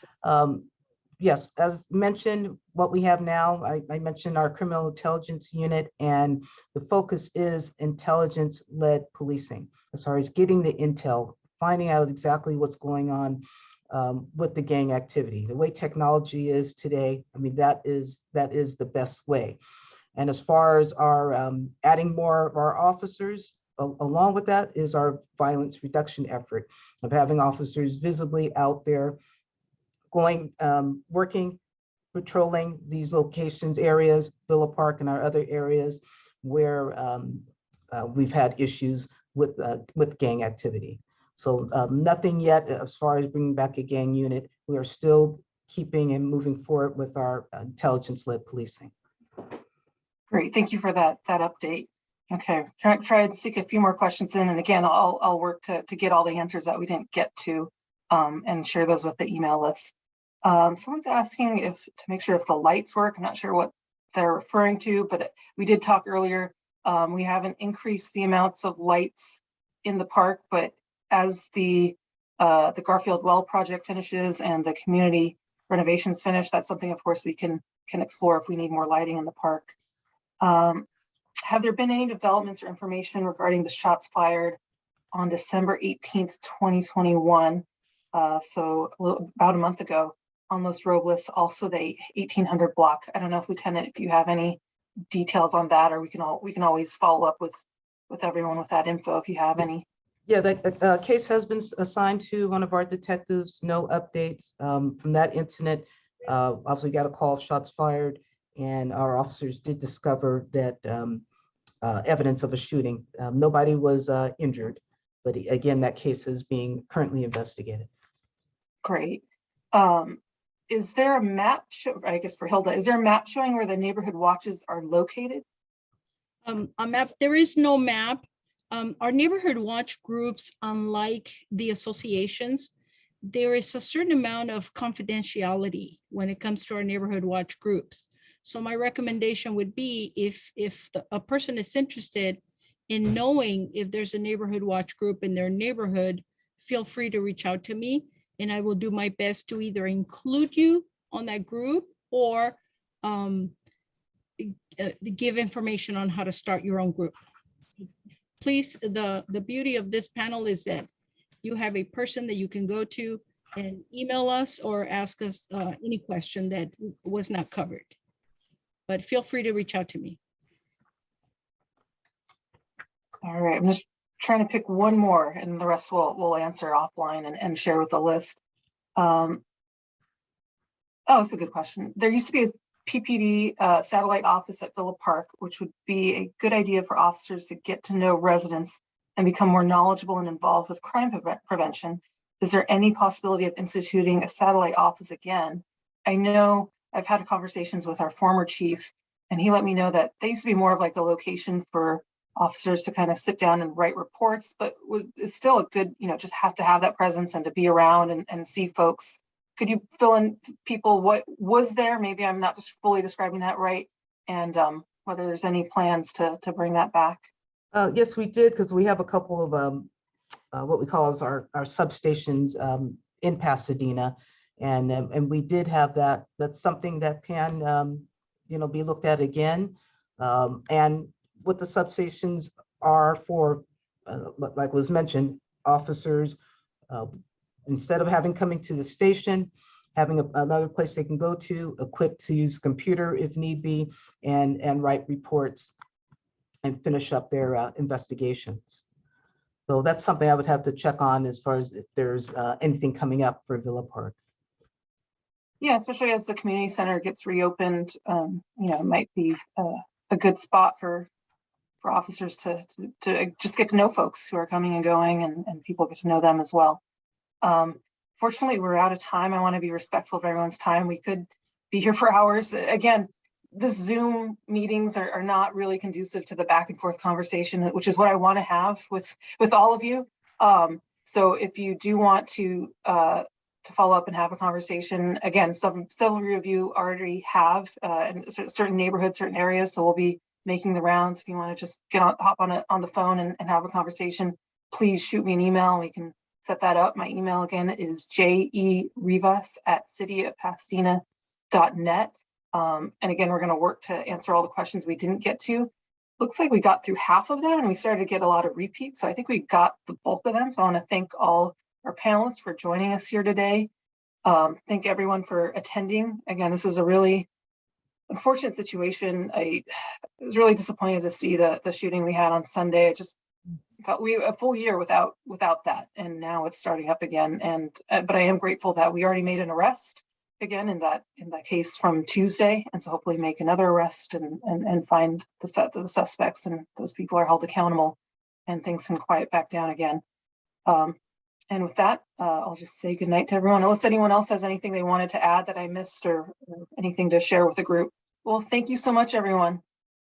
yes, as mentioned, what we have now, I mentioned our criminal intelligence unit, and the focus is intelligence-led policing, as far as getting the intel, finding out exactly what's going on with the gang activity. The way technology is today, I mean, that is the best way. And as far as our adding more of our officers, along with that is our violence reduction effort of having officers visibly out there going, working, patrolling these locations, areas, Villa Parke and our other areas where we've had issues with gang activity. So nothing yet as far as bringing back a gang unit. We are still keeping and moving forward with our intelligence-led policing. Great, thank you for that update. Okay, try and stick a few more questions in, and again, I'll work to get all the answers that we didn't get to and share those with the email list. Someone's asking to make sure if the lights work. I'm not sure what they're referring to, but we did talk earlier. We haven't increased the amounts of lights in the park, but as the Garfield Well project finishes and the community renovations finish, that's something, of course, we can explore if we need more lighting in the park. Have there been any developments or information regarding the shots fired on December 18th, 2021? So about a month ago on Los Robles, also the 1800 block. I don't know if Lieutenant, if you have any details on that, or we can always follow up with everyone with that info if you have any. Yeah, that case has been assigned to one of our detectives. No updates from that incident. Obviously got a call of shots fired, and our officers did discover that evidence of a shooting. Nobody was injured, but again, that case is being currently investigated. Great. Is there a map, I guess for Hilda, is there a map showing where the neighborhood watches are located? A map, there is no map. Our neighborhood watch groups, unlike the associations, there is a certain amount of confidentiality when it comes to our neighborhood watch groups. So my recommendation would be if a person is interested in knowing if there's a neighborhood watch group in their neighborhood, feel free to reach out to me, and I will do my best to either include you on that group or give information on how to start your own group. Please, the beauty of this panel is that you have a person that you can go to and email us or ask us any question that was not covered. But feel free to reach out to me. All right, I'm just trying to pick one more, and the rest we'll answer offline and share with the list. Oh, it's a good question. There used to be a PPD satellite office at Villa Parke, which would be a good idea for officers to get to know residents and become more knowledgeable and involved with crime prevention. Is there any possibility of instituting a satellite office again? I know I've had conversations with our former chief, and he let me know that they used to be more of like a location for officers to kind of sit down and write reports, but it's still a good, just have to have that presence and to be around and see folks. Could you fill in people what was there? Maybe I'm not just fully describing that right, and whether there's any plans to bring that back. Yes, we did, because we have a couple of what we call as our substations in Pasadena, and we did have that. That's something that can be looked at again. And what the substations are for, like was mentioned, officers, instead of coming to the station, having another place they can go to, equipped to use computer if need be, and write reports and finish up their investigations. So that's something I would have to check on as far as if there's anything coming up for Villa Parke. Yeah, especially as the community center gets reopened, it might be a good spot for officers to just get to know folks who are coming and going, and people get to know them as well. Fortunately, we're out of time. I want to be respectful of everyone's time. We could be here for hours. Again, this Zoom meetings are not really conducive to the back and forth conversation, which is what I want to have with all of you. So if you do want to follow up and have a conversation, again, several of you already have in certain neighborhoods, certain areas. So we'll be making the rounds. If you want to just hop on the phone and have a conversation, please shoot me an email. We can set that up. My email again is jerivas@cityofpasadena.net. And again, we're going to work to answer all the questions we didn't get to. Looks like we got through half of them and we started to get a lot of repeats. So I think we got the bulk of them. So I want to thank all our panelists for joining us here today. Thank everyone for attending. Again, this is a really unfortunate situation. I was really disappointed to see the shooting we had on Sunday. It just felt a full year without that, and now it's starting up again. And but I am grateful that we already made an arrest again in that case from Tuesday, and so hopefully make another arrest and find the suspects, and those people are held accountable, and things can quiet back down again. And with that, I'll just say good night to everyone, unless anyone else has anything they wanted to add that I missed or anything to share with the group. Well, thank you so much, everyone.